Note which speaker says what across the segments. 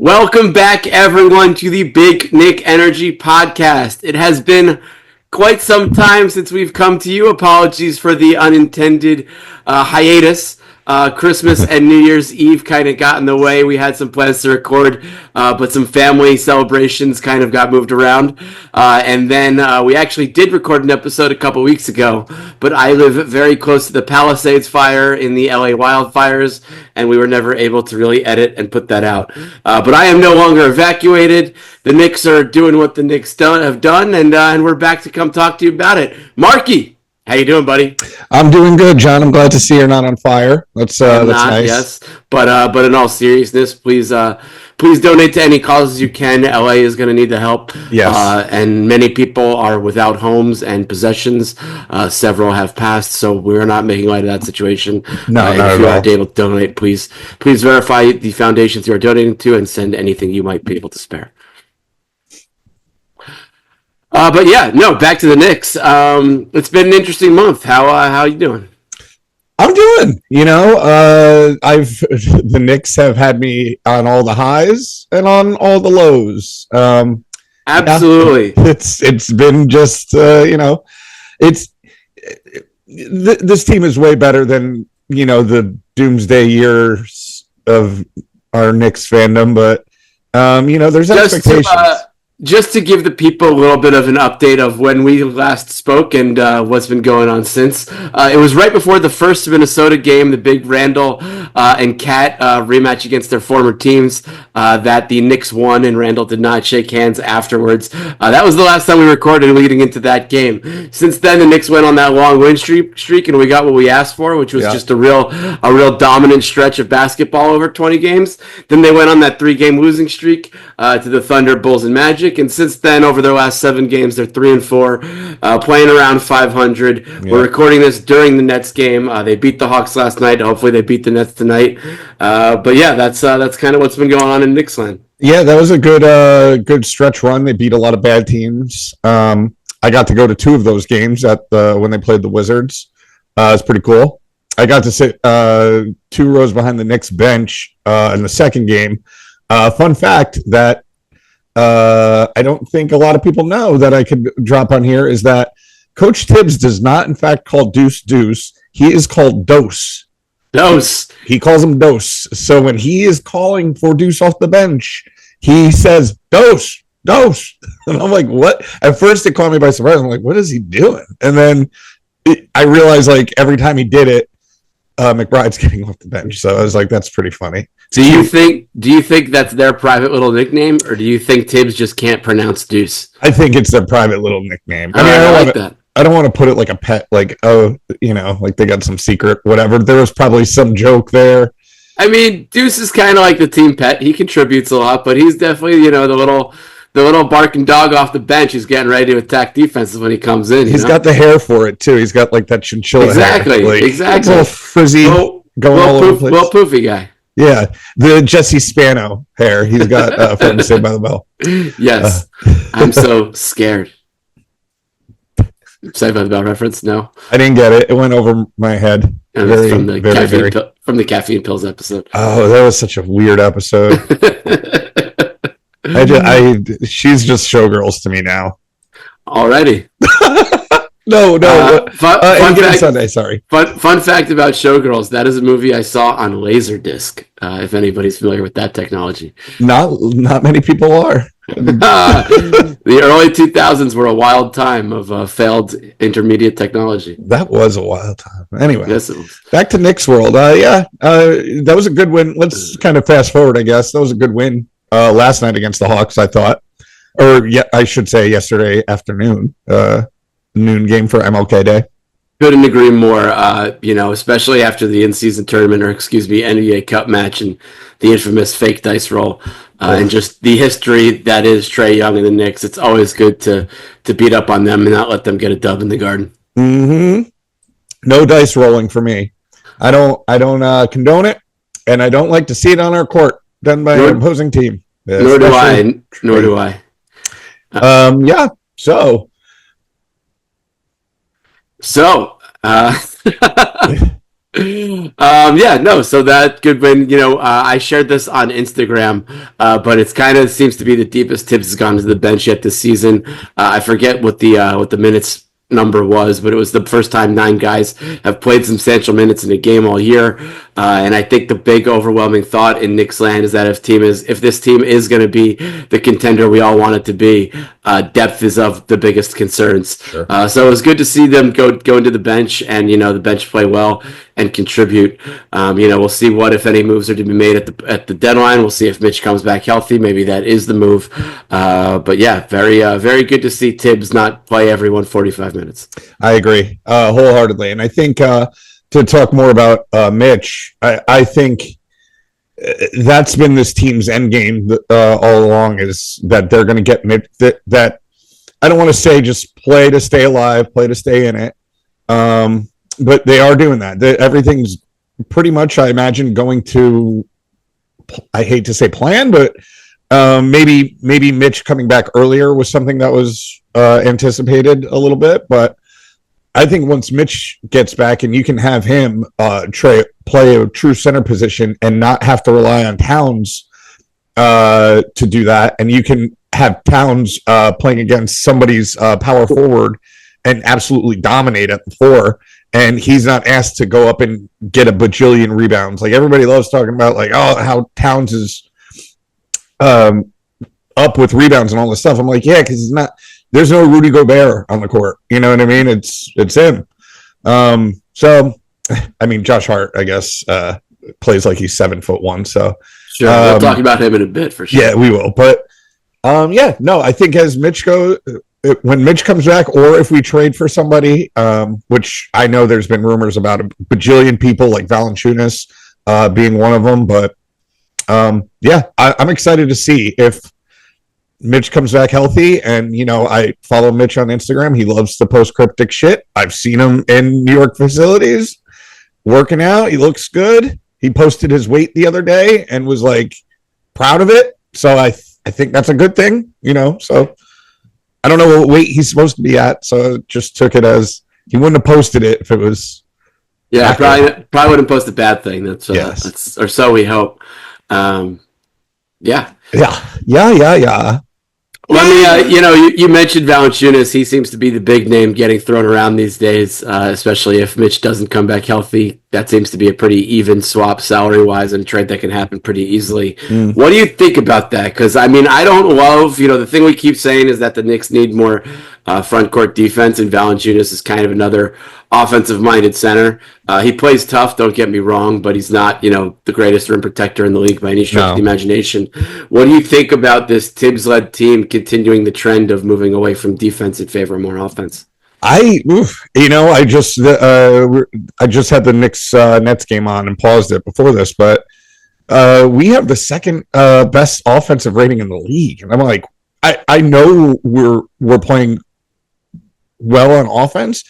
Speaker 1: Welcome back, everyone, to the Big Nick Energy Podcast. It has been quite some time since we've come to you. Apologies for the unintended hiatus. Christmas and New Year's Eve kind of got in the way. We had some plans to record, but some family celebrations kind of got moved around. And then we actually did record an episode a couple weeks ago, but I live very close to the Palisades fire in the LA wildfires, and we were never able to really edit and put that out. But I am no longer evacuated. The Knicks are doing what the Knicks have done, and we're back to come talk to you about it. Marky! How you doing, buddy?
Speaker 2: I'm doing good, John. I'm glad to see you're not on fire. That's nice.
Speaker 1: Yes, but in all seriousness, please donate to any causes you can. LA is going to need the help.
Speaker 2: Yes,
Speaker 1: and many people are without homes and possessions. Several have passed, so we're not making light of that situation.
Speaker 2: No, not
Speaker 1: if you
Speaker 2: at
Speaker 1: aren't
Speaker 2: all.
Speaker 1: able to donate, please verify the foundations you are donating to and send anything you might be able to spare. But yeah, no, back to the Knicks. It's been an interesting month. How you doing?
Speaker 2: I'm doing. The Knicks have had me on all the highs and on all the lows.
Speaker 1: Absolutely.
Speaker 2: Yeah, it's been just this team is way better than the doomsday years of our Knicks fandom, but there's expectations.
Speaker 1: Just to give the people a little bit of an update of when we last spoke and what's been going on since. It was right before the first Minnesota game, the big Randall and Cat rematch against their former teams, that the Knicks won and Randall did not shake hands afterwards. That was the last time we recorded leading into that game. Since then, the Knicks went on that long win streak and we got what we asked for, which was just a real dominant stretch of basketball over 20 games. Then they went on that 3-game losing streak to the Thunder, Bulls, and Magic. And since then, over their last 7 games, they're 3-4, playing around 500. Yeah. We're recording this during the Nets game. They beat the Hawks last night. Hopefully, they beat the Nets tonight. But yeah, that's kind of what's been going on in Knicks land.
Speaker 2: Yeah, that was a good stretch run. They beat a lot of bad teams. I got to go to 2 of those games when they played the Wizards. It's pretty cool. I got to sit 2 rows behind the Knicks bench in the second game. Fun fact that I don't think a lot of people know that I could drop on here is that Coach Tibbs does not, in fact, call Deuce Deuce. He is called Dose.
Speaker 1: Dose.
Speaker 2: He calls him Dose. So when he is calling for Deuce off the bench, he says, Dose, Dose. And I'm like, what? At first, it caught me by surprise. I'm like, what is he doing? And then I realized, like, every time he did it, McBride's getting off the bench. So I was like, that's pretty funny.
Speaker 1: Do you think that's their private little nickname, or do you think Tibbs just can't pronounce Deuce?
Speaker 2: I think it's their private little nickname.
Speaker 1: I like that.
Speaker 2: I don't want to put it like a pet, like, like they got some secret, whatever. There was probably some joke there.
Speaker 1: I mean, Deuce is kind of like the team pet. He contributes a lot, but he's definitely, the little barking dog off the bench who's getting ready to attack defenses when he comes in.
Speaker 2: He's got the hair for it, too. He's got, like, that chinchilla hair.
Speaker 1: Exactly.
Speaker 2: A little frizzy, going all over the place.
Speaker 1: Little poofy guy.
Speaker 2: Yeah, the Jesse Spano hair he's got from Saved by the Bell.
Speaker 1: Yes, I'm so scared. Saved by the Bell reference? No,
Speaker 2: I didn't get it. It went over my head.
Speaker 1: From the caffeine pills episode.
Speaker 2: Oh, that was such a weird episode. She's just showgirls to me now.
Speaker 1: Already.
Speaker 2: No.
Speaker 1: Fun fact,
Speaker 2: Sunday, sorry.
Speaker 1: Fun fact about Showgirls, that is a movie I saw on Laserdisc, if anybody's familiar with that technology.
Speaker 2: Not many people are.
Speaker 1: The early 2000s were a wild time of failed intermediate technology.
Speaker 2: That was a wild time. Anyway,
Speaker 1: yes, it was.
Speaker 2: Back to Knicks world. That was a good win. Let's kind of fast forward, I guess. That was a good win last night against the Hawks, I thought. I should say yesterday afternoon. Noon game for MLK Day.
Speaker 1: Couldn't agree more. Especially after the in-season tournament, or NBA Cup match and the infamous fake dice roll, and just the history that is Trae Young and the Knicks. It's always good to beat up on them and not let them get a dub in the Garden.
Speaker 2: Mm-hmm. No dice rolling for me. I don't condone it, and I don't like to see it on our court done by an opposing team.
Speaker 1: Nor do I.
Speaker 2: Yeah. So,
Speaker 1: Yeah, no, so that good win. I shared this on Instagram, but it's kind of seems to be the deepest Tibbs has gone to the bench yet this season. I forget what the minutes number was, but it was the first time 9 guys have played substantial minutes in a game all year. And I think the big overwhelming thought in Knicks land is that if this team is going to be the contender we all want it to be, depth is of the biggest concerns.
Speaker 2: Sure.
Speaker 1: So it was good to see them go into the bench and the bench play well and contribute. We'll see what if any moves are to be made at the deadline. We'll see if Mitch comes back healthy. Maybe that is the move. But yeah, very good to see Tibbs not play everyone 45 minutes.
Speaker 2: I agree wholeheartedly, and I think to talk more about Mitch, I think that's been this team's end game all along, is that they're going to get Mitch. That I don't want to say just play to stay alive, play to stay in it, but they are doing that. Everything's pretty much, I imagine, going to. I hate to say plan, but maybe Mitch coming back earlier was something that was anticipated a little bit, but I think once Mitch gets back and you can have him play a true center position and not have to rely on Towns to do that, and you can have Towns playing against somebody's power forward and absolutely dominate at the 4, and he's not asked to go up and get a bajillion rebounds. Like, everybody loves talking about, like, how Towns is up with rebounds and all this stuff. I'm like, yeah, because he's not. There's no Rudy Gobert on the court. You know what I mean? It's him. So, I mean, Josh Hart, I guess, plays like he's 7'1". So
Speaker 1: sure, we'll talk about him in a bit for sure.
Speaker 2: Yeah, we will. But I think as Mitch when Mitch comes back, or if we trade for somebody, which I know there's been rumors about a bajillion people, like Valanciunas being one of them. But I'm excited to see if Mitch comes back healthy. And, I follow Mitch on Instagram. He loves to post cryptic shit. I've seen him in New York facilities working out. He looks good. He posted his weight the other day and was like proud of it. So I think that's a good thing, so I don't know what weight he's supposed to be at. So just took it as he wouldn't have posted it if it was.
Speaker 1: Yeah, probably wouldn't post a bad thing. That's or so we hope. Yeah. Let me, you mentioned Valanciunas. He seems to be the big name getting thrown around these days, especially if Mitch doesn't come back healthy. That seems to be a pretty even swap salary-wise and a trade that can happen pretty easily. What do you think about that? Because, I don't love, the thing we keep saying is that the Knicks need more front court defense, and Valanciunas is kind of another offensive-minded center. He plays tough, don't get me wrong, but he's not, the greatest rim protector in the league by any stretch of the imagination. What do you think about this Tibbs-led team continuing the trend of moving away from defense in favor of more offense?
Speaker 2: I just had the Knicks Nets game on and paused it before this, but we have the second best offensive rating in the league, and I'm like, I know we're playing well on offense.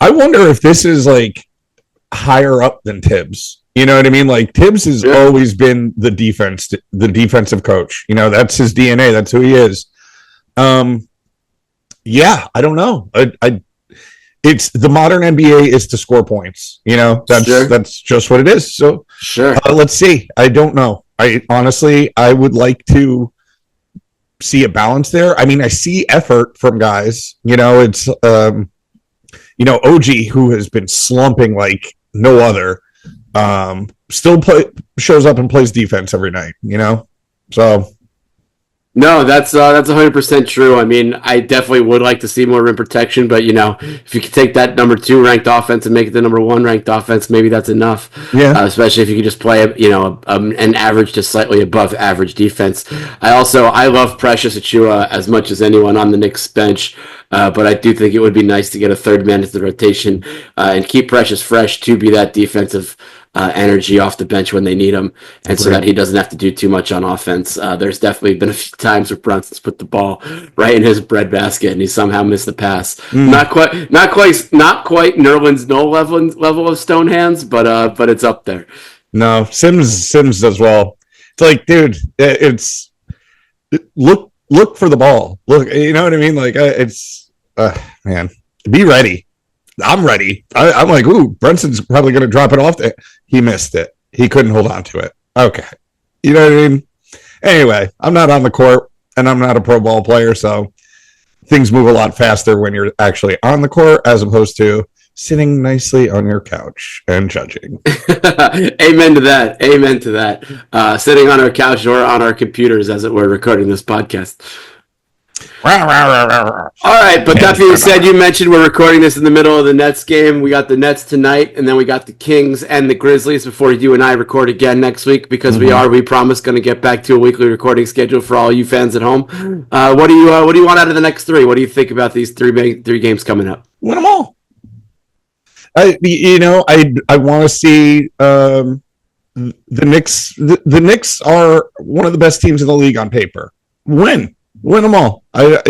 Speaker 2: I wonder if this is like higher up than Tibbs. You know what I mean? Like, Tibbs has always been the defensive coach. That's his DNA. That's who he is. I don't know. It's the modern NBA is to score points. That's just what it is. So let's see. I don't know. I would like to see a balance there. I see effort from guys. It's OG, who has been slumping like no other, still shows up and plays defense every night. So.
Speaker 1: No, that's 100% true. I definitely would like to see more rim protection, but if you could take that number 2 ranked offense and make it the number 1 ranked offense, maybe that's enough. Yeah. Especially if you could just play an average to slightly above average defense. I love Precious Achiuwa as much as anyone on the Knicks bench, but I do think it would be nice to get a third man into the rotation and keep Precious fresh to be that defensive energy off the bench when they need him, and so that he doesn't have to do too much on offense. There's definitely been a few times where Brunson's put the ball right in his breadbasket and he somehow missed the pass. Not quite Nerlens Noel level of stone hands, but it's up there.
Speaker 2: No, Sims does well. It's like, dude, it's look for the ball. Look, you know what I mean? Like, it's man, be ready. I'm ready. I'm like, ooh, Brunson's probably going to drop it off. He missed it. He couldn't hold on to it. Okay. You know what I mean? Anyway, I'm not on the court and I'm not a pro ball player, so things move a lot faster when you're actually on the court as opposed to sitting nicely on your couch and judging.
Speaker 1: Amen to that. Amen to that. Sitting on our couch or on our computers, as it were, recording this podcast. All right, but that being said, you mentioned we're recording this in the middle of the Nets game. We got the Nets tonight, and then we got the Kings and the Grizzlies before you and I record again next week, because we promise, going to get back to a weekly recording schedule for all you fans at home. What do you want out of the next three? What do you think about these three games coming up?
Speaker 2: Win them all. I want to see the Knicks. The Knicks are one of the best teams in the league on paper. Win them all. What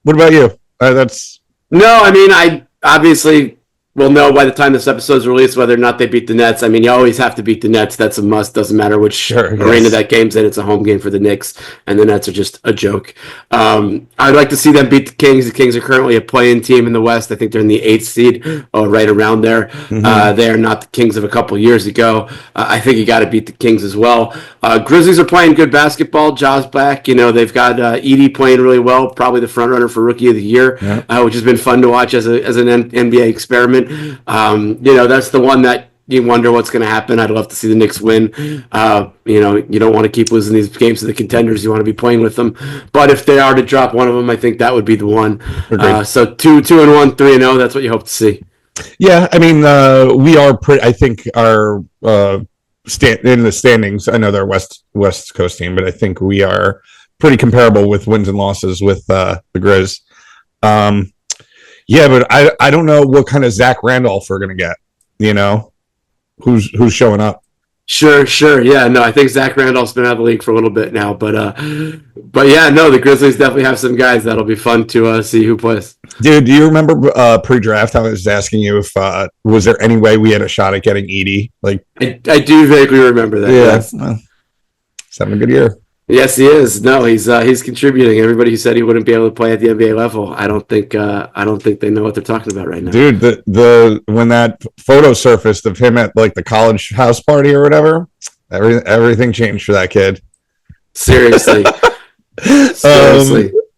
Speaker 2: about you?
Speaker 1: I obviously will know by the time this episode is released whether or not they beat the Nets. I mean, you always have to beat the Nets. That's a must. Doesn't matter which arena that game's in. It's a home game for the Knicks, and the Nets are just a joke. I'd like to see them beat the Kings. The Kings are currently a play-in team in the West. I think they're in the 8th seed, right around there. They are not the Kings of a couple years ago. I think you got to beat the Kings as well. Grizzlies are playing good basketball. Ja's back. They've got Edey playing really well, probably the front runner for Rookie of the Year, which has been fun to watch as an NBA experiment. That's the one that you wonder what's going to happen. I'd love to see the Knicks win. You don't want to keep losing these games to the contenders. You want to be playing with them. But if they are to drop one of them, I think that would be the one. So 2-1, 3-0. That's what you hope to see.
Speaker 2: Yeah, I mean, we are pretty. I think our in the standings. I know they're West Coast team, but I think we are pretty comparable with wins and losses with the Grizz. Yeah, but I don't know what kind of Zach Randolph we're gonna get. Who's showing up?
Speaker 1: Sure. Yeah, no, I think Zach Randolph's been out of the league for a little bit now, but yeah, no, the Grizzlies definitely have some guys that'll be fun to see who plays.
Speaker 2: Dude, do you remember pre-draft? I was asking you if was there any way we had a shot at getting Edey? Like,
Speaker 1: I do vaguely remember that.
Speaker 2: Yeah, well, he's having a good year.
Speaker 1: Yes, he is. No, he's contributing. Everybody who said he wouldn't be able to play at the NBA level, I don't think they know what they're talking about right now.
Speaker 2: Dude, the when that photo surfaced of him at like the college house party or whatever, everything changed for that kid.
Speaker 1: Seriously.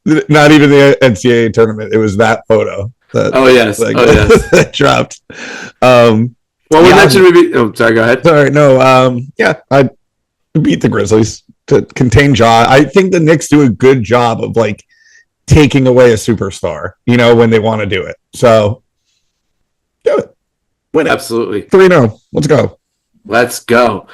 Speaker 2: Not even the NCAA tournament. It was that photo. That dropped.
Speaker 1: We mentioned Oh, sorry. Go ahead.
Speaker 2: Sorry. No. I beat the Grizzlies to contain Ja. I think the Knicks do a good job of like taking away a superstar, when they want to do it. So do it. Win it.
Speaker 1: Absolutely.
Speaker 2: 3-0. Let's go.
Speaker 1: Let's go.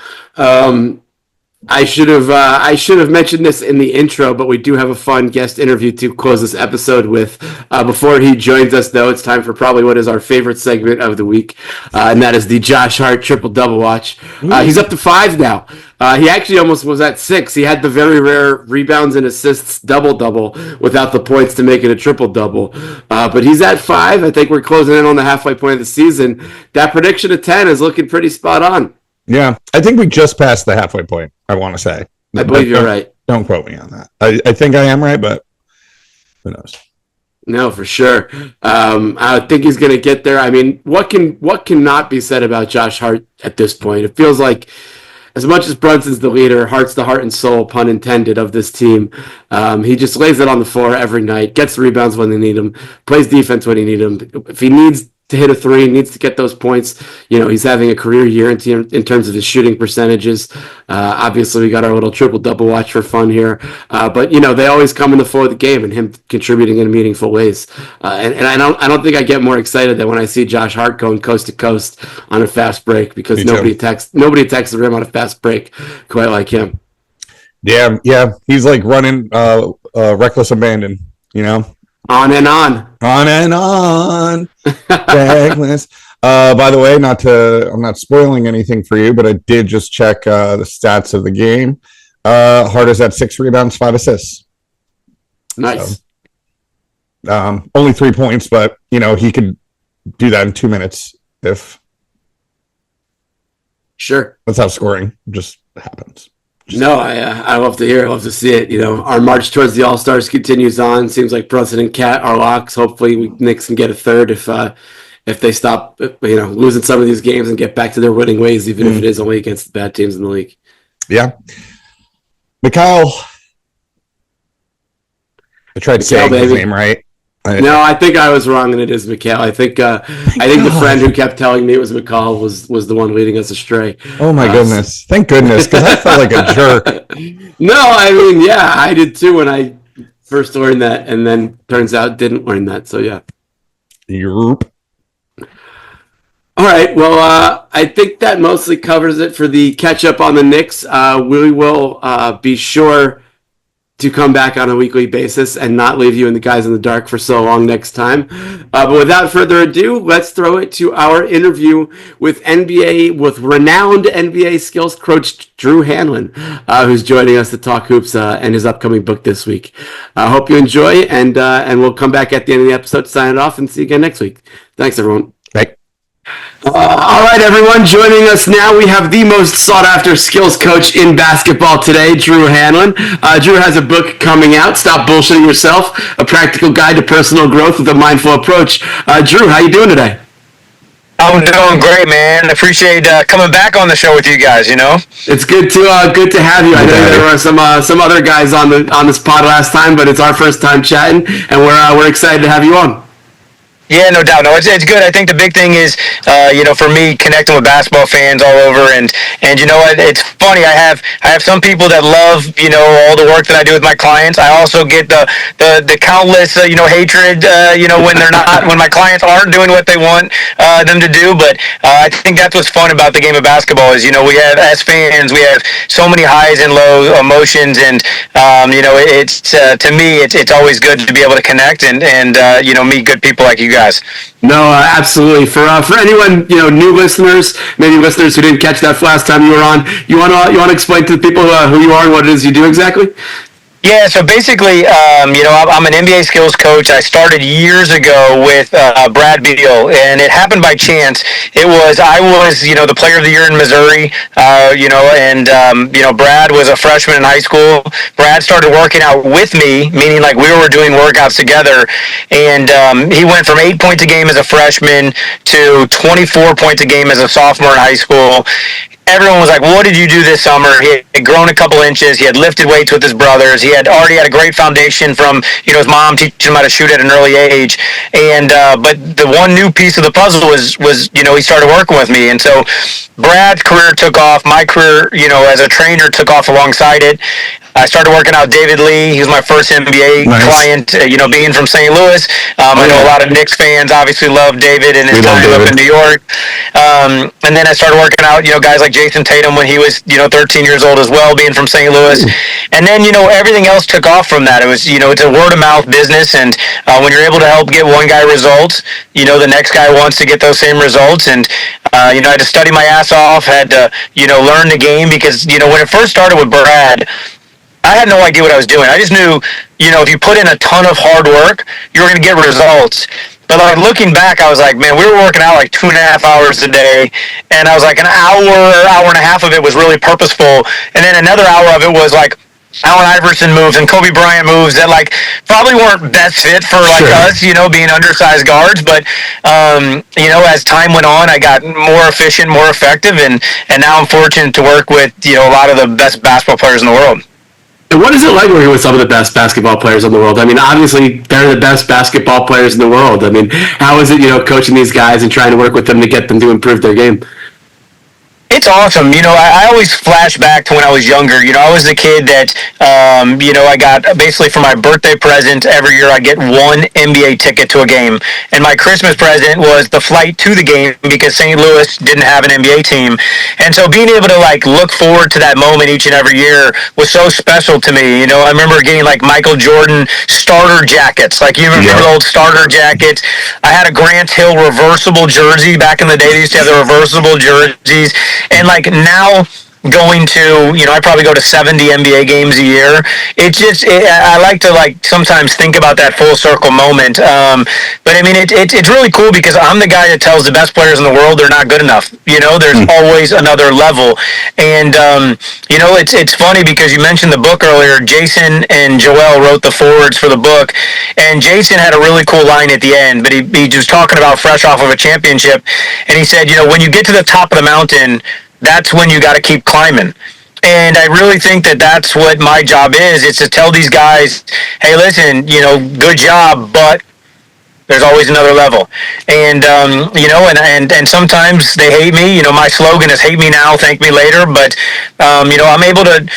Speaker 1: I should have mentioned this in the intro, but we do have a fun guest interview to close this episode with. Before he joins us, though, it's time for probably what is our favorite segment of the week, and that is the Josh Hart triple-double watch. He's up to 5 now. He actually almost was at 6. He had the very rare rebounds and assists double-double without the points to make it a triple-double. But he's at 5. I think we're closing in on the halfway point of the season. That prediction of 10 is looking pretty spot on.
Speaker 2: Yeah, I think we just passed the halfway point, I want to say.
Speaker 1: I believe you're right.
Speaker 2: Don't quote me on that. I think I am right, but who knows?
Speaker 1: No, for sure. I think he's going to get there. I mean, what cannot be said about Josh Hart at this point? It feels like as much as Brunson's the leader, Hart's the heart and soul, pun intended, of this team. He just lays it on the floor every night, gets the rebounds when they need him, plays defense when he needs him. If he needs to hit a 3, needs to get those points. He's having a career year in terms of his shooting percentages. Obviously, we got our little triple-double watch for fun here. But they always come in the flow of the game and him contributing in meaningful ways. And I don't think I get more excited than when I see Josh Hart going coast to coast on a fast break, because nobody attacks the rim on a fast break quite like him.
Speaker 2: Yeah. He's like running reckless abandon,
Speaker 1: On and on.
Speaker 2: On and on. Reckless. By the way, I'm not spoiling anything for you, but I did just check the stats of the game. Hart is at 6 rebounds, 5 assists.
Speaker 1: Nice.
Speaker 2: So, only 3 points, but he could do that in 2 minutes if.
Speaker 1: Sure.
Speaker 2: That's how scoring just happens.
Speaker 1: No, I love to hear it. I love to see it. Our march towards the All Stars continues on. Seems like Brunson and Cat are locks. Hopefully, Knicks can get a third if they stop losing some of these games and get back to their winning ways, even if it is only against the bad teams in the league.
Speaker 2: Yeah, Mikhail. I tried to say his name right.
Speaker 1: No, I think I was wrong, and it is Mikhail. I think the friend who kept telling me it was McCall was the one leading us astray.
Speaker 2: Oh my goodness! Thank goodness, because I felt like a jerk.
Speaker 1: No, I mean, yeah, I did too when I first learned that, and then turns out didn't learn that. So yeah.
Speaker 2: Europe.
Speaker 1: All right. Well, I think that mostly covers it for the catch up on the Knicks. We will be sure to come back on a weekly basis and not leave you and the guys in the dark for so long next time. But without further ado, let's throw it to our interview with renowned NBA skills coach Drew Hanlen, who's joining us to talk hoops and his upcoming book this week. I hope you enjoy, and we'll come back at the end of the episode to sign it off and see you again next week. Thanks, everyone.
Speaker 2: Bye.
Speaker 1: All right, everyone. Joining us now, we have the most sought-after skills coach in basketball today, Drew Hanlen. Drew has a book coming out, Stop Bullshitting Yourself, a practical guide to personal growth with a mindful approach. Drew, how you doing today?
Speaker 3: I'm doing great, man. Appreciate coming back on the show with you guys.
Speaker 1: It's good to have you. I know there were some other guys on this pod last time, but it's our first time chatting, and we're excited to have you on.
Speaker 3: Yeah, no doubt. No, it's good. I think the big thing is, for me, connecting with basketball fans all over, and it's funny. I have some people that love, all the work that I do with my clients. I also get the countless, hatred, when my clients aren't doing what they want them to do. But I think that's what's fun about the game of basketball is, we have, as fans, we have so many highs and low emotions, and it's to me, it's always good to be able to connect and meet good people like you guys.
Speaker 1: No, absolutely. For anyone new listeners, maybe listeners who didn't catch that last time you were on, you want to explain to the people who you are and what it is you do exactly?
Speaker 3: Yeah, so basically, I'm an NBA skills coach. I started years ago with Brad Beal, and it happened by chance. I was the player of the year in Missouri, Brad was a freshman in high school. Brad started working out with me, meaning like we were doing workouts together, and he went from 8 points a game as a freshman to 24 points a game as a sophomore in high school. Everyone was like, what did you do this summer? He had grown a couple inches. He had lifted weights with his brothers. He had already had a great foundation from, his mom teaching him how to shoot at an early age. And, but the one new piece of the puzzle was, he started working with me. And so Brad's career took off. My career, as a trainer took off alongside it. I started working out David Lee. He was my first NBA client, being from St. Louis. I know a lot of Knicks fans obviously love David and his time up in New York. And then I started working out, guys like Jason Tatum when he was, 13 years old as well, being from St. Louis. And then, everything else took off from that. It was, it's a word-of-mouth business. And when you're able to help get one guy results, the next guy wants to get those same results. And, I had to study my ass off, had to, learn the game because, when it first started with Brad, I had no idea what I was doing. I just knew, if you put in a ton of hard work, you were going to get results. But like looking back, I was like, man, we were working out like 2.5 hours a day. And I was like, an hour and a half of it was really purposeful. And then another hour of it was like Allen Iverson moves and Kobe Bryant moves that like probably weren't best fit for like us, being undersized guards. But, as time went on, I got more efficient, more effective. And now I'm fortunate to work with, a lot of the best basketball players in the world.
Speaker 1: And what is it like working with some of the best basketball players in the world? I mean, obviously, they're the best basketball players in the world. I mean, how is it, coaching these guys and trying to work with them to get them to improve their game?
Speaker 3: It's awesome. I always flash back to when I was younger. I was the kid that, I got basically for my birthday present every year I get one NBA ticket to a game. And my Christmas present was the flight to the game because St. Louis didn't have an NBA team. And so being able to like look forward to that moment each and every year was so special to me. I remember getting like Michael Jordan starter jackets. Like you remember the old starter jackets. I had a Grant Hill reversible jersey back in the day. They used to have the reversible jerseys. And like now going to, I probably go to 70 NBA games a year. I like to sometimes think about that full circle moment. But I mean, it's really cool because I'm the guy that tells the best players in the world they're not good enough. There's always another level. And, it's funny because you mentioned the book earlier. Jason and Joel wrote the forwards for the book, and Jason had a really cool line at the end, but he was talking about fresh off of a championship, and he said, when you get to the top of the mountain, that's when you got to keep climbing. And I really think that that's what my job is. It's to tell these guys, hey, listen, good job, but there's always another level. And, and sometimes they hate me. My slogan is hate me now, thank me later. But, I'm able to,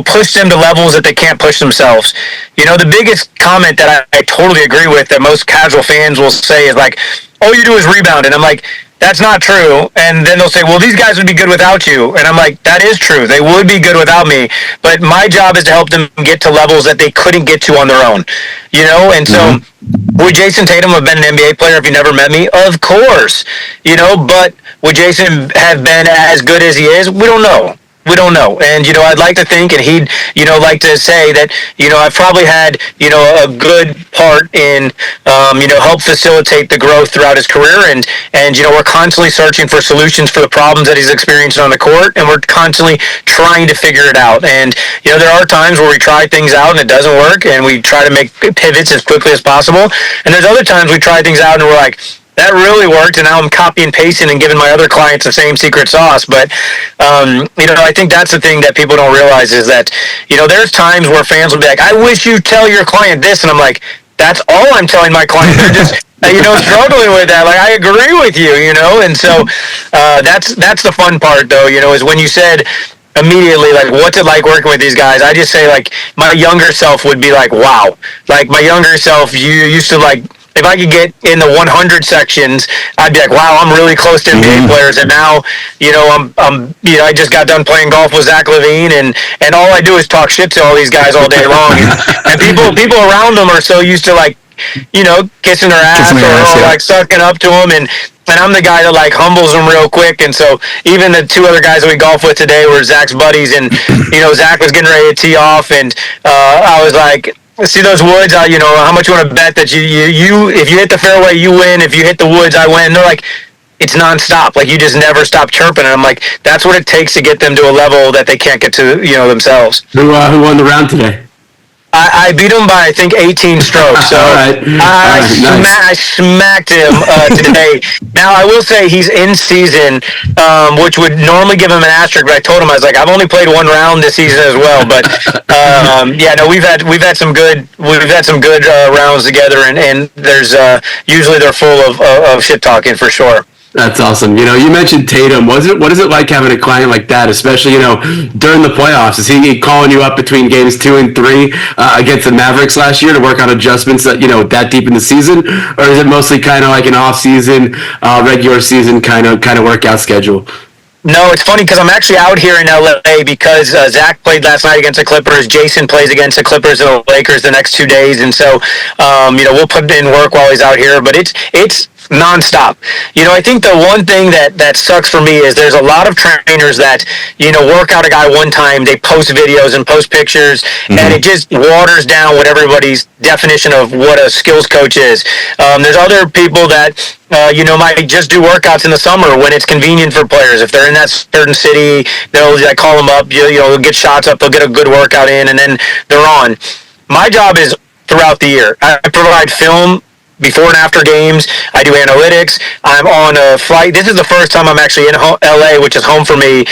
Speaker 3: push them to levels that they can't push themselves. The biggest comment that I totally agree with that most casual fans will say is like, all you do is rebound. And I'm like, that's not true. And then they'll say, well, these guys would be good without you. And I'm like, that is true. They would be good without me. But my job is to help them get to levels that they couldn't get to on their own. And so would Jason Tatum have been an NBA player if he never met me? Of course. But would Jason have been as good as he is? We don't know. We don't know. And, I'd like to think, and he'd, like to say that, I've probably had, a good part in, help facilitate the growth throughout his career. And, we're constantly searching for solutions for the problems that he's experiencing on the court. And we're constantly trying to figure it out. And, there are times where we try things out and it doesn't work. And we try to make pivots as quickly as possible. And there's other times we try things out and we're like, that really worked, and now I'm copy and pasting and giving my other clients the same secret sauce. But, I think that's the thing that people don't realize is that, there's times where fans will be like, I wish you tell your client this. And I'm like, that's all I'm telling my client. They're just, struggling with that. Like, I agree with you, And so that's the fun part, though, is when you said immediately, like, what's it like working with these guys? I just say, like, my younger self would be like, wow. Like, my younger self, you used to, like, if I could get in the 100 sections, I'd be like, wow, I'm really close to NBA players. And now, I just got done playing golf with Zach LaVine, and all I do is talk shit to all these guys all day long. And people around them are so used to, like, kissing their ass or like sucking up to them. And I'm the guy that, like, humbles them real quick. And so even the two other guys that we golf with today were Zach's buddies. And, Zach was getting ready to tee off. And I was like, see those woods? How much you want to bet that you if you hit the fairway, you win. If you hit the woods, I win. And they're like, it's nonstop. Like, you just never stop chirping. And I'm like, that's what it takes to get them to a level that they can't get to, themselves.
Speaker 1: Who won the round today?
Speaker 3: I beat him by, I think, 18 strokes. So
Speaker 1: all right.
Speaker 3: I smacked him today. Now, I will say he's in season, which would normally give him an asterisk, but I told him, I was like, I've only played one round this season as well. But we've had some good rounds together, and there's usually they're full of shit talking for sure.
Speaker 1: That's awesome. You mentioned Tatum. What is it like having a client like that, especially, during the playoffs? Is he calling you up between games 2 and 3 against the Mavericks last year to work on adjustments that, that deep in the season? Or is it mostly kind of like an off-season, regular season kind of workout schedule?
Speaker 3: No, it's funny because I'm actually out here in LA because Zach played last night against the Clippers. Jason plays against the Clippers and the Lakers the next 2 days. And so, we'll put in work while he's out here. But it's nonstop. I think the one thing that sucks for me is there's a lot of trainers that, work out a guy one time, they post videos and post pictures, and it just waters down what everybody's definition of what a skills coach is. There's other people that, might just do workouts in the summer when it's convenient for players. If they're in that certain city, they'll call them up, they'll get shots up, they'll get a good workout in, and then they're on. My job is throughout the year. I provide film before and after games. I do analytics. I'm on a flight. This is the first time I'm actually in LA, which is home for me,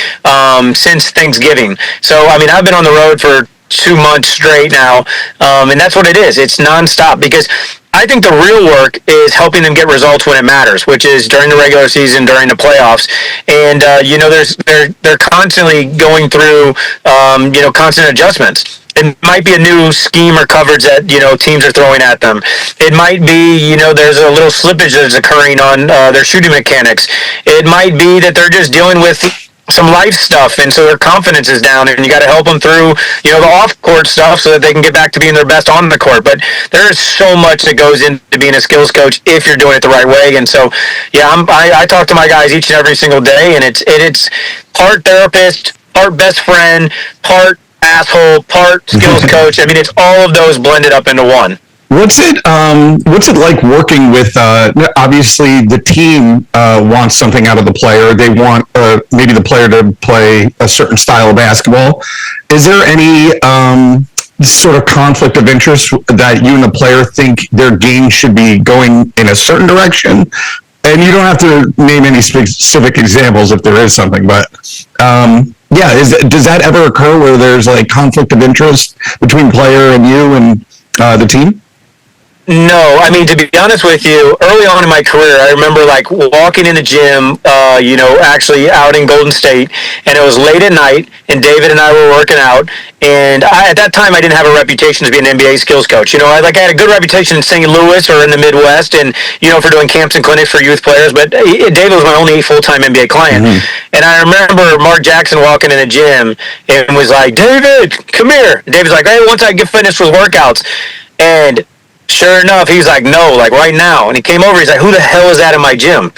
Speaker 3: since Thanksgiving. So, I've been on the road for 2 months straight now, and that's what it is. It's nonstop because I think the real work is helping them get results when it matters, which is during the regular season, during the playoffs. And, they're constantly going through, constant adjustments. It might be a new scheme or coverage that, teams are throwing at them. It might be, there's a little slippage that's occurring on their shooting mechanics. It might be that they're just dealing with some life stuff, and so their confidence is down, and you got to help them through, the off-court stuff so that they can get back to being their best on the court. But there is so much that goes into being a skills coach if you're doing it the right way. And so, I talk to my guys each and every single day, and it's part therapist, part best friend, part asshole, part skills coach. I mean, it's all of those blended up into one.
Speaker 2: What's it like working with, obviously the team wants something out of the player. They want maybe the player to play a certain style of basketball. Is there any sort of conflict of interest that you and the player think their game should be going in a certain direction? And you don't have to name any specific examples if there is something, but does that ever occur where there's like conflict of interest between player and you and the team?
Speaker 3: No, I mean, to be honest with you, early on in my career, I remember like walking in the gym, actually out in Golden State, and it was late at night, and David and I were working out, and at that time, I didn't have a reputation to be an NBA skills coach. I had a good reputation in St. Louis or in the Midwest, and, for doing camps and clinics for youth players, but David was my only full-time NBA client. Mm-hmm. And I remember Mark Jackson walking in the gym and was like, David, come here. And David's like, hey, once I get finished with workouts. And sure enough, he's like, no, like right now. And he came over, he's like, who the hell is that in my gym?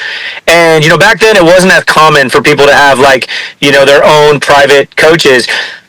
Speaker 3: And, back then it wasn't as common for people to have like, their own private coaches.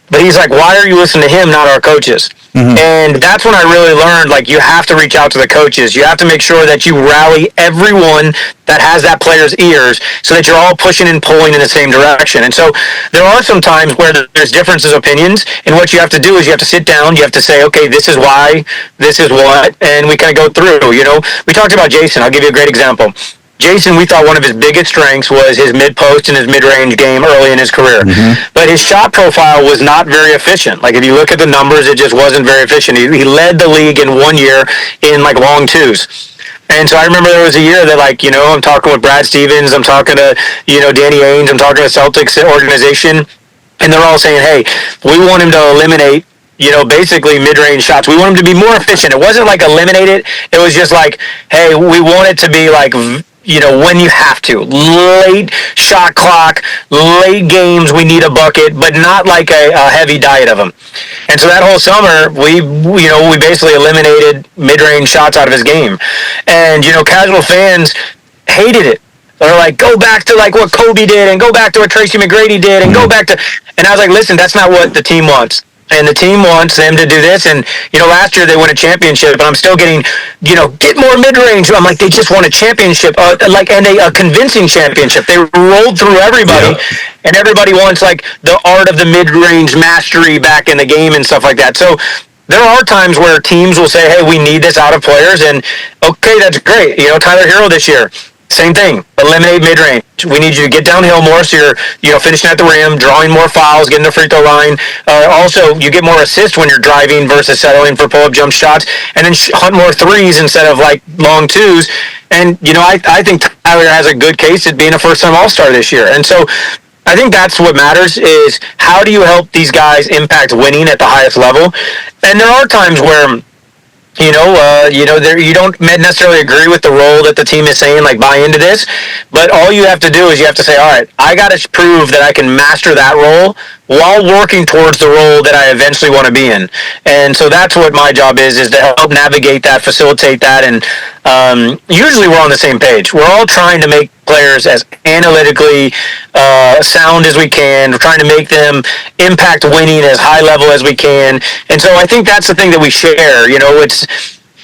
Speaker 3: But he's like, why are you listening to him, not our coaches? Mm-hmm. And that's when I really learned, like, you have to reach out to the coaches. You have to make sure that you rally everyone that has that player's ears so that you're all pushing and pulling in the same direction. And so there are some times where there's differences of opinions, and what you have to do is you have to sit down, you have to say, okay, this is why, this is what, and we kind of go through, We talked about Jason. I'll give you a great example. Jason, we thought one of his biggest strengths was his mid-post and his mid-range game early in his career. Mm-hmm. But his shot profile was not very efficient. Like, if you look at the numbers, it just wasn't very efficient. He led the league in 1 year in, like, long twos. And so I remember there was a year that, like, I'm talking with Brad Stevens, I'm talking to, Danny Ainge, I'm talking to Celtics organization, and they're all saying, hey, we want him to eliminate basically mid-range shots. We want him to be more efficient. It wasn't like eliminate it. It was just like, hey, we want it to be like, when you have to. Late shot clock, late games, we need a bucket, but not like a heavy diet of them. And so that whole summer, we basically eliminated mid-range shots out of his game. And, casual fans hated it. They're like, go back to like what Kobe did, and go back to what Tracy McGrady did, and go back to... And I was like, listen, that's not what the team wants. And the team wants them to do this. And, last year they won a championship, and I'm still getting, get more mid-range. I'm like, they just won a championship, and a convincing championship. They rolled through everybody, and everybody wants, like, the art of the mid-range mastery back in the game and stuff like that. So there are times where teams will say, hey, we need this out of players, and, okay, that's great. Tyler Hero this year. Same thing. Eliminate mid-range. We need you to get downhill more, so you're finishing at the rim, drawing more fouls, getting the free throw line. Also, you get more assists when you're driving versus settling for pull-up jump shots, and then hunt more threes instead of like long twos. And I think Tyler has a good case at being a first-time All-Star this year. And so I think that's what matters, is how do you help these guys impact winning at the highest level? And there are times where you don't necessarily agree with the role that the team is saying, like, buy into this, but all you have to do is you have to say, all right, I got to prove that I can master that role while working towards the role that I eventually want to be in. And so that's what my job is to help navigate that, facilitate that, and usually we're on the same page. We're all trying to make players as analytically sound as we can. We're trying to make them impact winning as high level as we can. And so I think that's the thing that we share. It's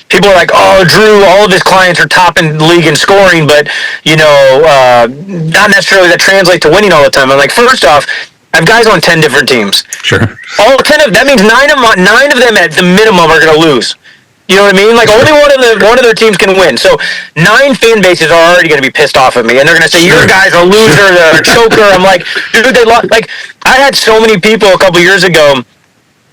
Speaker 3: people are like, oh, Drew, all of his clients are top in the league in scoring, but, not necessarily that translates to winning all the time. I'm like, first off, I have guys on 10 different teams.
Speaker 2: Sure.
Speaker 3: All 10 of that means nine of them at the minimum are going to lose. You know what I mean? Like, only one of their teams can win. So 9 fan bases are already going to be pissed off at me, and they're going to say, your guy's a loser, they're a choker. I'm like, dude, they lost. Like, I had so many people a couple years ago,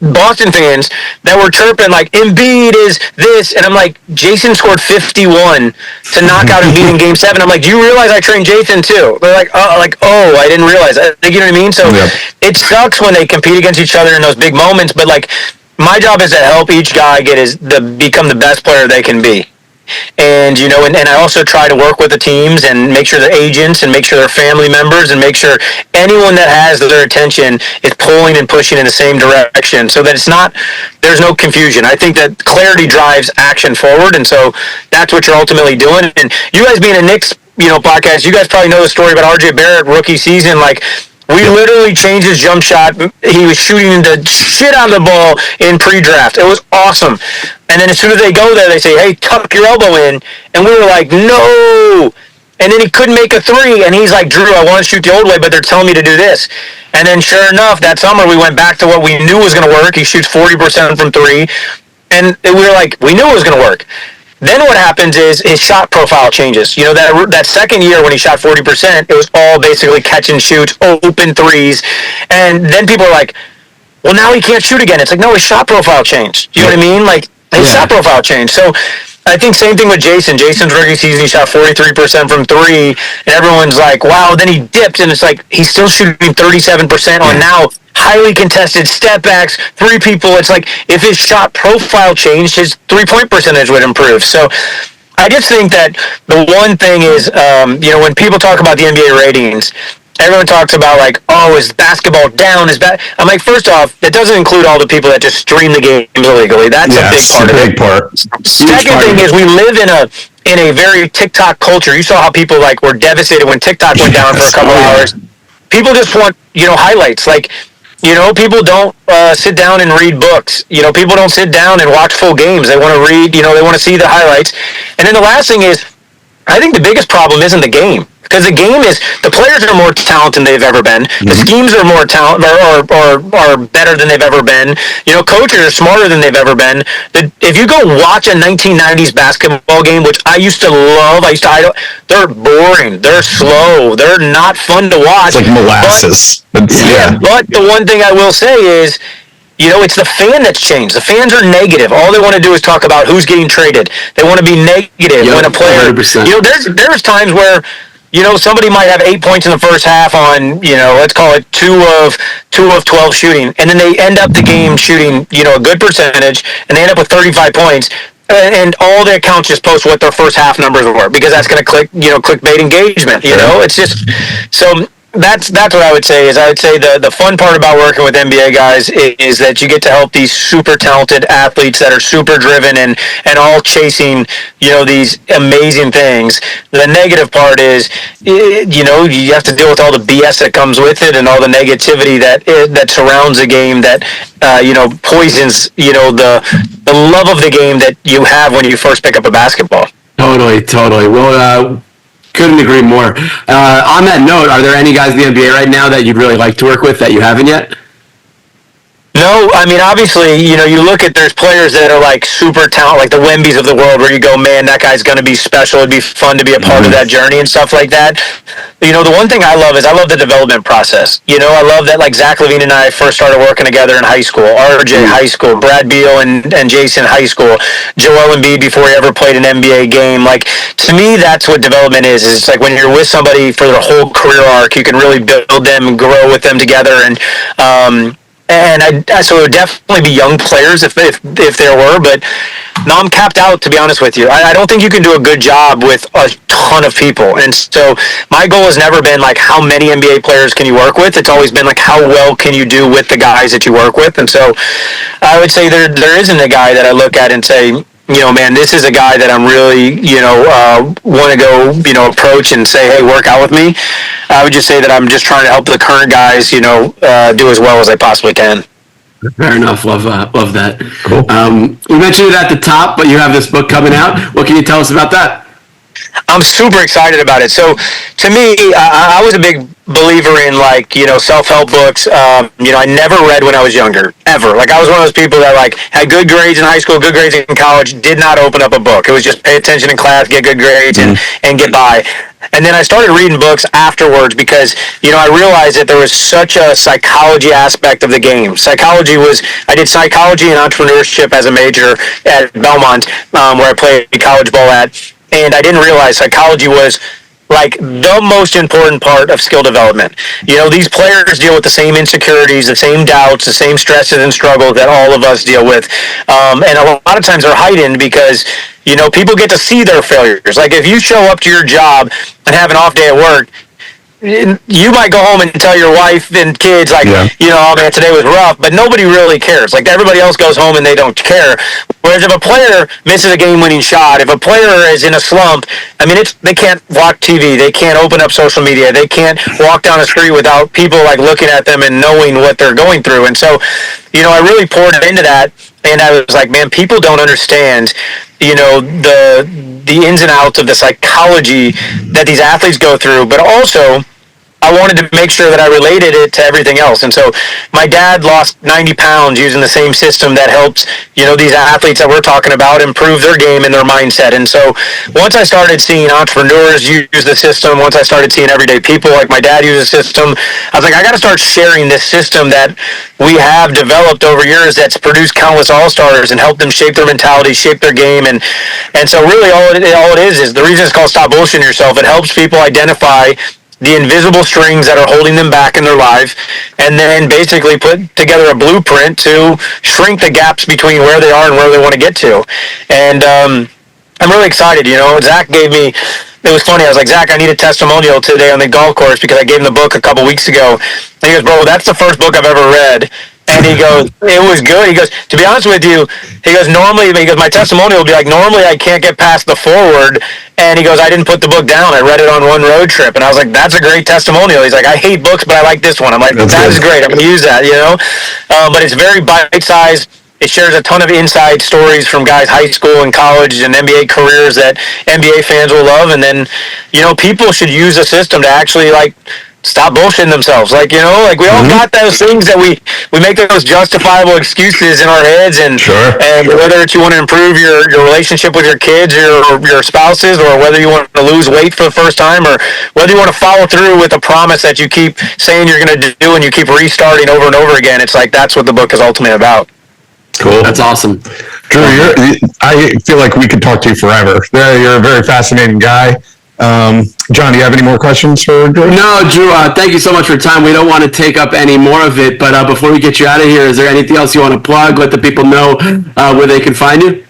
Speaker 3: Boston fans, that were chirping like, Embiid is this, and I'm like, Jason scored 51 to knock out Embiid in Game 7. I'm like, do you realize I trained Jason too? They're like, oh, I didn't realize. You know what I mean? So It sucks when they compete against each other in those big moments, but like, my job is to help each guy become the best player they can be. And, and I also try to work with the teams and make sure they're agents and make sure they're family members and make sure anyone that has their attention is pulling and pushing in the same direction so that there's no confusion. I think that clarity drives action forward, and so that's what you're ultimately doing. And you guys being a Knicks, podcast, you guys probably know the story about RJ Barrett rookie season. Like, We literally changed his jump shot. He was shooting the shit out of the ball in pre-draft. It was awesome. And then as soon as they go there, they say, hey, tuck your elbow in. And we were like, no. And then he couldn't make a three. And he's like, Drew, I want to shoot the old way, but they're telling me to do this. And then sure enough, that summer we went back to what we knew was going to work. He shoots 40% from three. And we were like, we knew it was going to work. Then what happens is his shot profile changes. You know, that second year when he shot 40%, it was all basically catch and shoot, open threes. And then people are like, well, now he can't shoot again. It's like, no, his shot profile changed. You know what I mean? Like, his shot profile changed. So I think same thing with Jason. Jason's rookie season, he shot 43% from three, and everyone's like, wow, then he dipped, and it's like, he's still shooting 37% on now highly contested step backs, three people. It's like, if his shot profile changed, his three-point percentage would improve. So I just think that the one thing is, you know, when people talk about the NBA ratings, everyone talks about like, oh, is basketball down? I'm like, first off, that doesn't include all the people that just stream the games illegally. That's a big part of it. Second thing is, we live in a very TikTok culture. You saw how people like were devastated when TikTok went down for a couple hours. People just want, you know, highlights. Like, you know, people don't sit down and read books. You know, people don't sit down and watch full games. They want to read, you know, they want to see the highlights. And then the last thing is, I think the biggest problem isn't the game. Because the game is, the players are more talented than they've ever been. The schemes are more are better than they've ever been. You know, coaches are smarter than they've ever been. If you go watch a 1990s basketball game, which I used to love, they're boring. They're slow. They're not fun to watch.
Speaker 2: It's like molasses.
Speaker 3: But the one thing I will say is, you know, it's the fan that's changed. The fans are negative. All they want to do is talk about who's getting traded. They want to be negative when a player. 100%. You know, there's times where, you know, somebody might have 8 points in the first half on, you know, let's call it 2 of 12 shooting, and then they end up the game shooting, you know, a good percentage, and they end up with 35 points, and all their accounts just post what their first half numbers were, because that's going to clickbait engagement. You know, it's just so. That's what I would say. Is I would say the fun part about working with NBA guys is that you get to help these super talented athletes that are super driven and all chasing, you know, these amazing things. The negative part is, you know, you have to deal with all the BS that comes with it and all the negativity that surrounds the game that you know, poisons, you know, the love of the game that you have when you first pick up a basketball.
Speaker 1: Totally. Well, couldn't agree more. On that note, are there any guys in the NBA right now that you'd really like to work with that you haven't yet?
Speaker 3: No, I mean, obviously, you know, you look at, there's players that are like super talented, like the Wembys of the world, where you go, man, that guy's going to be special. It'd be fun to be a part of that journey and stuff like that. You know, the one thing I love is I love the development process. You know, I love that, like Zach LaVine and I first started working together in high school, RJ high school, Brad Beal and Jason high school, Joel Embiid before he ever played an NBA game. Like, to me, that's what development is. It's like when you're with somebody for their whole career arc, you can really build them and grow with them together. And so it would definitely be young players if there were, but no, I'm capped out, to be honest with you. I don't think you can do a good job with a ton of people. And so my goal has never been like, how many NBA players can you work with? It's always been like, how well can you do with the guys that you work with? And so I would say there isn't a guy that I look at and say, you know, man, this is a guy that I'm really, you know, want to go, you know, approach and say, hey, work out with me. I would just say that I'm just trying to help the current guys, you know, do as well as they possibly can.
Speaker 1: Fair enough. Love that. Cool. We mentioned it at the top, but you have this book coming out. What can you tell us about that?
Speaker 3: I'm super excited about it. So, to me, I was a big believer in, like, you know, self-help books. You know, I never read when I was younger, ever. Like, I was one of those people that, like, had good grades in high school, good grades in college, did not open up a book. It was just pay attention in class, get good grades, and get by. And then I started reading books afterwards because, you know, I realized that there was such a psychology aspect of the game. I did psychology and entrepreneurship as a major at Belmont, where I played college ball at. And I didn't realize psychology was like the most important part of skill development. You know, these players deal with the same insecurities, the same doubts, the same stresses and struggles that all of us deal with. And a lot of times they're heightened because, you know, people get to see their failures. Like, if you show up to your job and have an off day at work, you might go home and tell your wife and kids, like, oh man, today was rough, but nobody really cares. Like, everybody else goes home and they don't care. Whereas if a player misses a game-winning shot, if a player is in a slump, I mean, they can't watch TV, they can't open up social media, they can't walk down the street without people like looking at them and knowing what they're going through. And so, I really poured into that, and I was like, man, people don't understand, the ins and outs of the psychology that these athletes go through, but also I wanted to make sure that I related it to everything else. And so my dad lost 90 pounds using the same system that helps, these athletes that we're talking about improve their game and their mindset. And so once I started seeing entrepreneurs use the system, once I started seeing everyday people like my dad use the system, I was like, I got to start sharing this system that we have developed over years that's produced countless all-stars and helped them shape their mentality, shape their game. And so really all it is the reason it's called Stop Bullshitting Yourself. It helps people identify the invisible strings that are holding them back in their life, and then basically put together a blueprint to shrink the gaps between where they are and where they want to get to. And I'm really excited. Zach gave me, it was funny, I was like, Zach, I need a testimonial today on the golf course because I gave him the book a couple weeks ago. And he goes, bro, that's the first book I've ever read. And he goes, it was good. He goes, to be honest with you, he goes, my testimonial will be like, normally I can't get past the forward. And he goes, I didn't put the book down. I read it on one road trip. And I was like, that's a great testimonial. He's like, I hate books, but I like this one. I'm like, that is great. I'm going to use that, But it's very bite-sized. It shares a ton of inside stories from guys' high school and college and NBA careers that NBA fans will love. And then, people should use a system to actually, stop bullshitting themselves. We all got those things that we make those justifiable excuses in our heads, and and whether it's you want to improve your relationship with your kids or your spouses, or whether you want to lose weight for the first time, or whether you want to follow through with a promise that you keep saying you're going to do and you keep restarting over and over again. It's like, that's what the book is ultimately about.
Speaker 2: Cool.
Speaker 1: That's awesome.
Speaker 2: Drew, I feel like we could talk to you forever. You're a very fascinating guy. John, do you have any more questions for Drew?
Speaker 1: No, Drew, thank you so much for your time. We don't want to take up any more of it, but before we get you out of here, is there anything else you want to plug? Let the people know where they can find you.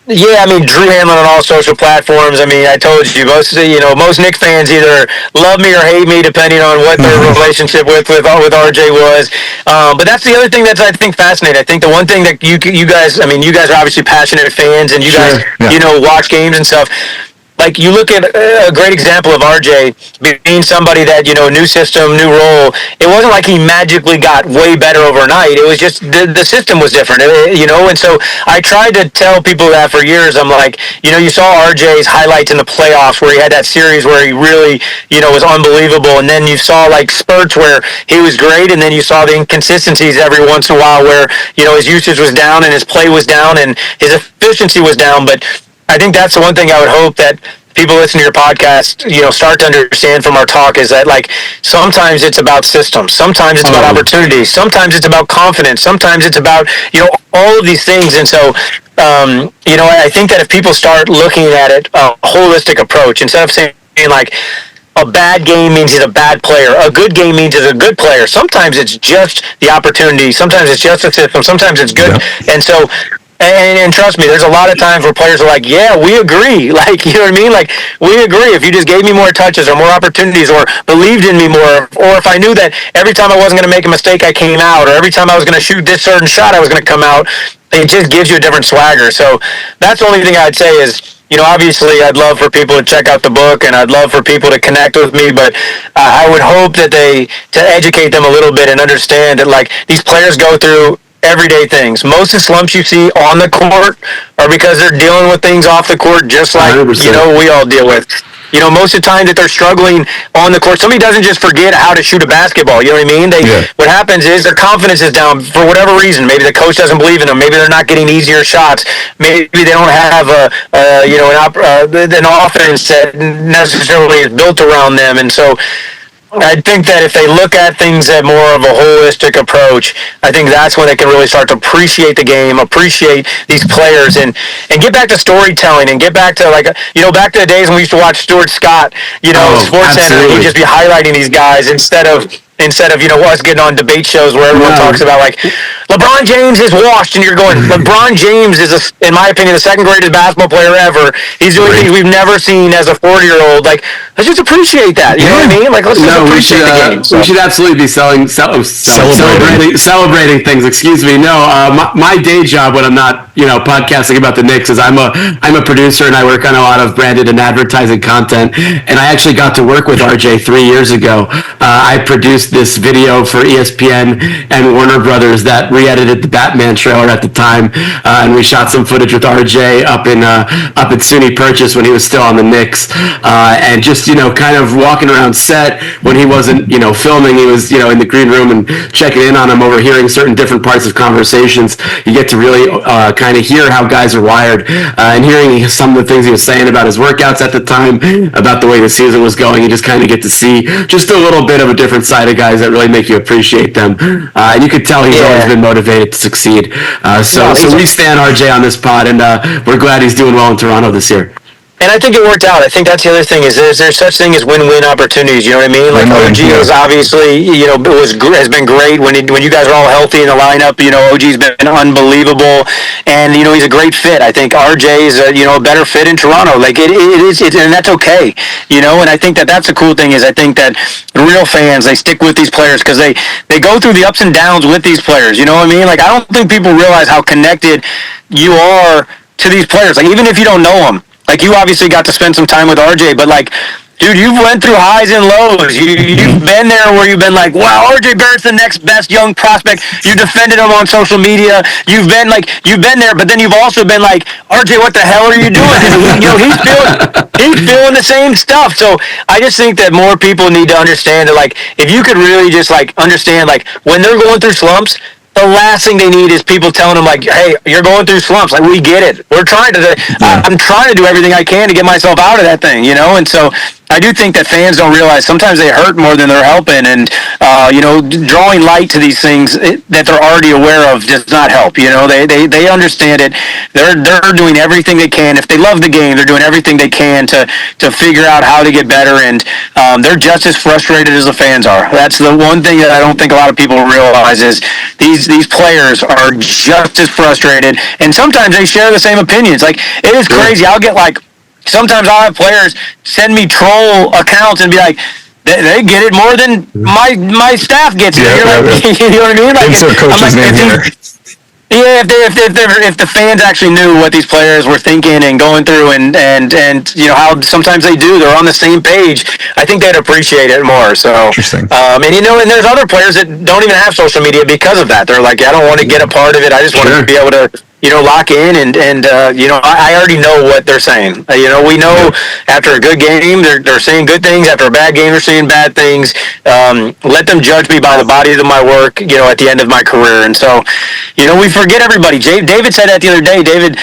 Speaker 3: Yeah, Drew Hanlen on all social platforms. I told you, most Knicks fans either love me or hate me, depending on what their relationship with RJ was. But that's the other thing that's, I think, fascinating. I think the one thing that you guys, you guys are obviously passionate fans, and you guys, watch games and stuff. You look at a great example of RJ being somebody that, new system, new role. It wasn't like he magically got way better overnight. It was just the system was different, and so I tried to tell people that for years. I'm like, you saw RJ's highlights in the playoffs where he had that series where he really, was unbelievable, and then you saw spurts where he was great, and then you saw the inconsistencies every once in a while where, his usage was down and his play was down and his efficiency was down. But I think that's the one thing I would hope that people listen to your podcast, start to understand from our talk is that, sometimes it's about systems. Sometimes it's about opportunities. Sometimes it's about confidence. Sometimes it's about, all of these things. And so, I think that if people start looking at it, a holistic approach, instead of saying, a bad game means he's a bad player, a good game means he's a good player. Sometimes it's just the opportunity. Sometimes it's just a system. Sometimes it's good. Yeah. And so, and trust me, there's a lot of times where players are like, yeah, we agree. You know what I mean? We agree. If you just gave me more touches or more opportunities or believed in me more, or if I knew that every time I wasn't going to make a mistake, I came out, or every time I was going to shoot this certain shot, I was going to come out, it just gives you a different swagger. So that's the only thing I'd say is, obviously I'd love for people to check out the book, and I'd love for people to connect with me, but I would hope that to educate them a little bit and understand that, these players go through everyday things. Most of the slumps you see on the court are because they're dealing with things off the court, just like 100%. We all deal with. Most of the time that they're struggling on the court, somebody doesn't just forget how to shoot a basketball. You know what I mean? What happens is their confidence is down for whatever reason. Maybe the coach doesn't believe in them. Maybe they're not getting easier shots. Maybe they don't have an offense that necessarily is built around them. And so I think that if they look at things at more of a holistic approach, I think that's when they can really start to appreciate the game, appreciate these players, and get back to storytelling, and get back to back to the days when we used to watch Stuart Scott, SportsCenter, and he'd just be highlighting these guys instead of instead of, us getting on debate shows where everyone talks about, like, LeBron James is washed, and you're going, LeBron James is, in my opinion, the second greatest basketball player ever. He's doing things we've never seen as a 40-year-old. Like, let's just appreciate that. You know what I mean? Like, let's just appreciate the game.
Speaker 1: We should absolutely be celebrating things. Excuse me. No, my day job when I'm not, podcasting about the Knicks is I'm a producer, and I work on a lot of branded and advertising content. And I actually got to work with RJ 3 years ago. I produced this video for ESPN and Warner Brothers that re-edited the Batman trailer at the time, and we shot some footage with RJ up in SUNY Purchase when he was still on the Knicks, and just kind of walking around set when he wasn't filming. He was in the green room and checking in on him, overhearing certain different parts of conversations. You get to really kind of hear how guys are wired, and hearing some of the things he was saying about his workouts at the time, about the way the season was going. You just kind of get to see just a little bit of a different side of guys that really make you appreciate them, and you could tell he's always been motivated to succeed. So we stand RJ on this pod, and we're glad he's doing well in Toronto this year.
Speaker 3: And I think it worked out. I think that's the other thing is there's such thing as win-win opportunities. You know what I mean? Like OG is obviously, has been great when you guys are all healthy in the lineup. OG's been unbelievable, and he's a great fit. I think RJ is a better fit in Toronto. Like it is, and that's okay. And I think that's the cool thing is I think that real fans, they stick with these players because they go through the ups and downs with these players. You know what I mean? Like I don't think people realize how connected you are to these players. Like even if you don't know them. Like, you obviously got to spend some time with RJ, but, like, dude, you've went through highs and lows. You've been there where you've been like, wow, RJ Barrett's the next best young prospect. You defended him on social media. You've been there, but then you've also been like, RJ, what the hell are you doing? He's feeling the same stuff. So I just think that more people need to understand that, like, if you could really just, like, understand, like, when they're going through slumps, the last thing they need is people telling them, like, hey, you're going through slumps. Like, we get it. I'm trying to do everything I can to get myself out of that thing, And so I do think that fans don't realize sometimes they hurt more than they're helping. And, drawing light to these things that they're already aware of does not help. They understand it. They're doing everything they can. If they love the game, they're doing everything they can to figure out how to get better. And they're just as frustrated as the fans are. That's the one thing that I don't think a lot of people realize is these players are just as frustrated. And sometimes they share the same opinions. Like, it is crazy. Sometimes I'll have players send me troll accounts and be like, they get it more than my staff gets it. You know what I mean? Like,
Speaker 2: insert coach's name here.
Speaker 3: Yeah, if the fans actually knew what these players were thinking and going through, and how sometimes they do, they're on the same page. I think they'd appreciate it more. So
Speaker 2: interesting.
Speaker 3: And there's other players that don't even have social media because of that. They're like, I don't want to get a part of it. I just want to be able to lock in and I already know what they're saying. We know after a good game, they're saying good things. After a bad game, they're saying bad things. Let them judge me by the body of my work, at the end of my career. And so, we forget everybody. David said that the other day. David,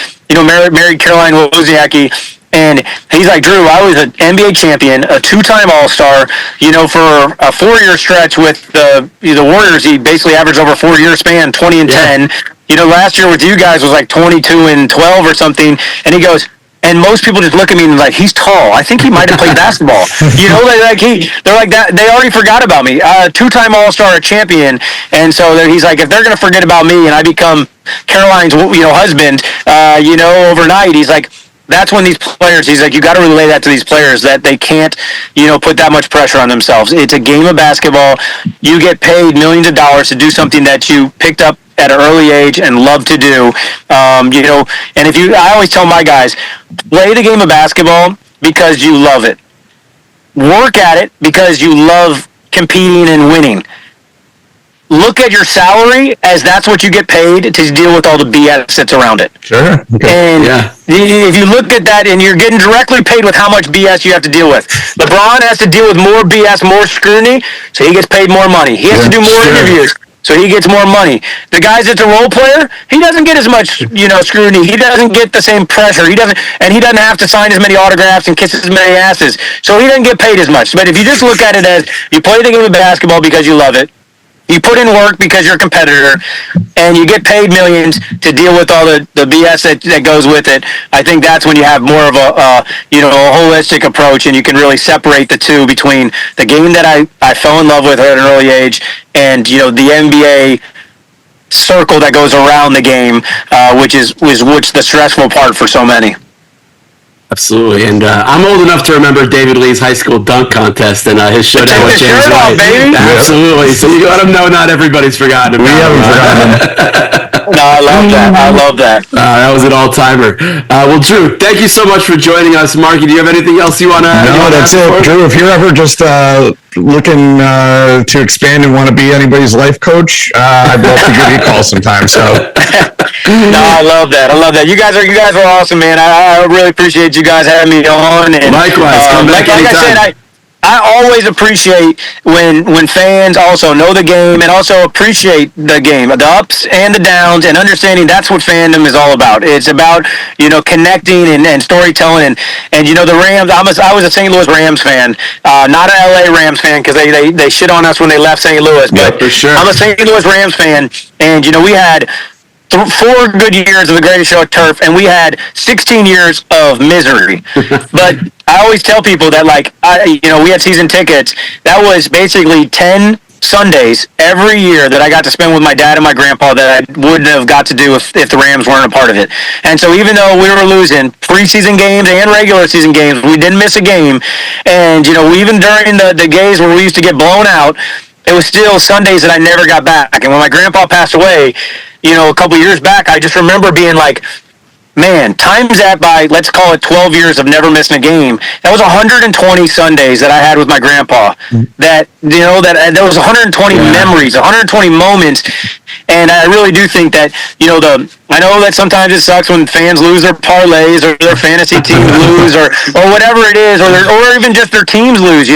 Speaker 3: married Caroline Wozniacki. And he's like, Drew, I was an NBA champion, a two-time All-Star, for a 4-year stretch with the Warriors. He basically averaged over a 4-year span, 20 and 10. Last year with you guys was like 22 and 12 or something. And he goes, and most people just look at me and like, he's tall. I think he might have played basketball. They're like that. They already forgot about me. Two-time All-Star, a champion. And so he's like, if they're going to forget about me and I become Caroline's, husband, overnight, he's like, that's when these players, he's like, you got to relay that to these players that they can't, put that much pressure on themselves. It's a game of basketball. You get paid millions of dollars to do something that you picked up at an early age and love to do. And I always tell my guys, play the game of basketball because you love it. Work at it because you love competing and winning. Look at your salary as that's what you get paid to deal with all the BS that's around it.
Speaker 2: Sure. Okay.
Speaker 3: And if you look at that and you're getting directly paid with how much BS you have to deal with. LeBron has to deal with more BS, more scrutiny, so he gets paid more money. He has to do more interviews, so he gets more money. The guy that's a role player, he doesn't get as much, scrutiny. He doesn't get the same pressure. He doesn't have to sign as many autographs and kiss as many asses. So he doesn't get paid as much. But if you just look at it as you play the game of basketball because you love it, you put in work because you're a competitor, and you get paid millions to deal with all the BS that goes with it. I think that's when you have more of a holistic approach, and you can really separate the two between the game that I fell in love with at an early age and the NBA circle that goes around the game, which is the stressful part for so many.
Speaker 1: Absolutely, and I'm old enough to remember David Lee's high school dunk contest and his showdown with James White.
Speaker 3: Baby.
Speaker 1: Absolutely, so you let them know not everybody's forgotten about. We haven't forgotten.
Speaker 3: No, I love that.
Speaker 1: That was an all-timer. Well, Drew, thank you so much for joining us. Marky, do you have anything else you want to?
Speaker 2: No, that's it. Drew, if you're ever just looking to expand and want to be anybody's life coach, I'd love to give you a call sometime. So.
Speaker 3: No, I love that. You guys are awesome, man. I really appreciate you guys having me on. And
Speaker 1: likewise, come back anytime.
Speaker 3: Like I said, I always appreciate when fans also know the game and also appreciate the game, the ups and the downs, and understanding that's what fandom is all about. It's about connecting and storytelling and the Rams. I was a St. Louis Rams fan, not an LA Rams fan because they shit on us when they left St. Louis. But
Speaker 1: for sure. I'm
Speaker 3: a St. Louis Rams fan, and we had 4 good years of the greatest show at Turf, and we had 16 years of misery. But I always tell people that, we had season tickets. That was basically 10 Sundays every year that I got to spend with my dad and my grandpa that I wouldn't have got to do if the Rams weren't a part of it. And so even though we were losing preseason games and regular season games, we didn't miss a game. And, even during the days where we used to get blown out, it was still Sundays that I never got back. And when my grandpa passed away, a couple years back, I just remember being like, man, times that by, let's call it 12 years of never missing a game. That was 120 Sundays that I had with my grandpa. That there was 120 memories, 120 moments. And I really do think that, I know that sometimes it sucks when fans lose their parlays or their fantasy teams lose or whatever it is, or even just their teams lose,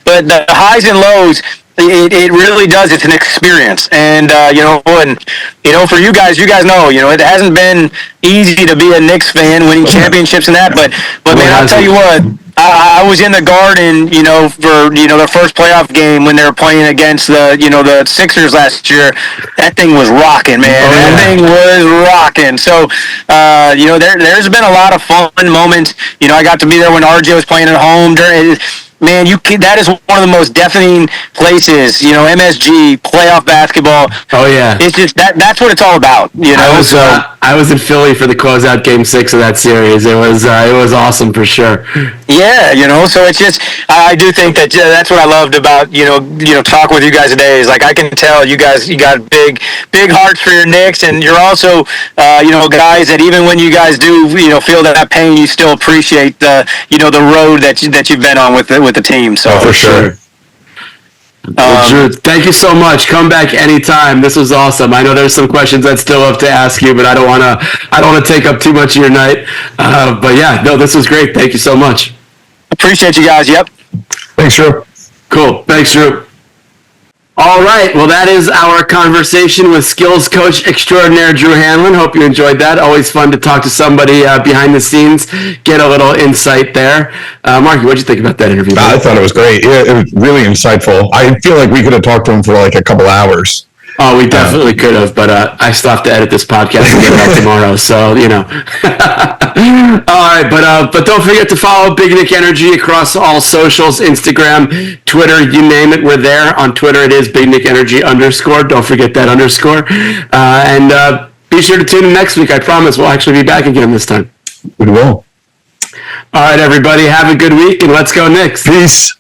Speaker 3: but the highs and lows, it really does. It's an experience, and for you guys know, it hasn't been easy to be a Knicks fan, winning championships and that. But man, I'll tell you what, I was in the Garden, for their first playoff game when they were playing against the Sixers last year. That thing was rocking, man. That thing was rocking. So, there's been a lot of fun moments. I got to be there when RJ was playing at home. Man, that is one of the most deafening places, MSG, playoff basketball.
Speaker 1: Oh, yeah.
Speaker 3: It's just, that's what it's all about,
Speaker 1: I was in Philly for the closeout Game 6 of that series. It was awesome for sure.
Speaker 3: Yeah, so it's just, I do think that that's what I loved about, talking with you guys today is like, I can tell you got big hearts for your Knicks, and you're also, guys that even when you guys do, feel that pain, you still appreciate the road that you've been on with the team. So
Speaker 2: for sure.
Speaker 1: Well, Drew, thank you so much. Come back anytime. This was awesome. I know there's some questions I'd still have to ask you, but I don't want to take up too much of your night. But yeah, no, this was great. Thank you so much.
Speaker 3: Appreciate you guys. Yep.
Speaker 2: Thanks, Drew.
Speaker 1: Cool. Thanks, Drew. All right. Well, that is our conversation with skills coach extraordinaire Drew Hanlen. Hope you enjoyed that. Always fun to talk to somebody behind the scenes, get a little insight there. Marky, what did you think about that interview?
Speaker 2: I thought it was great. It was really insightful. I feel like we could have talked to him for like a couple hours.
Speaker 1: Oh, we definitely could have, but I still have to edit this podcast and get it out tomorrow, so, All right, but don't forget to follow Big Nick Energy across all socials, Instagram, Twitter, you name it, we're there. On Twitter, it is Big Nick Energy _. Don't forget that underscore. And be sure to tune in next week. I promise we'll actually be back again this time.
Speaker 2: We will.
Speaker 1: All right, everybody, have a good week, and let's go Knicks.
Speaker 2: Peace.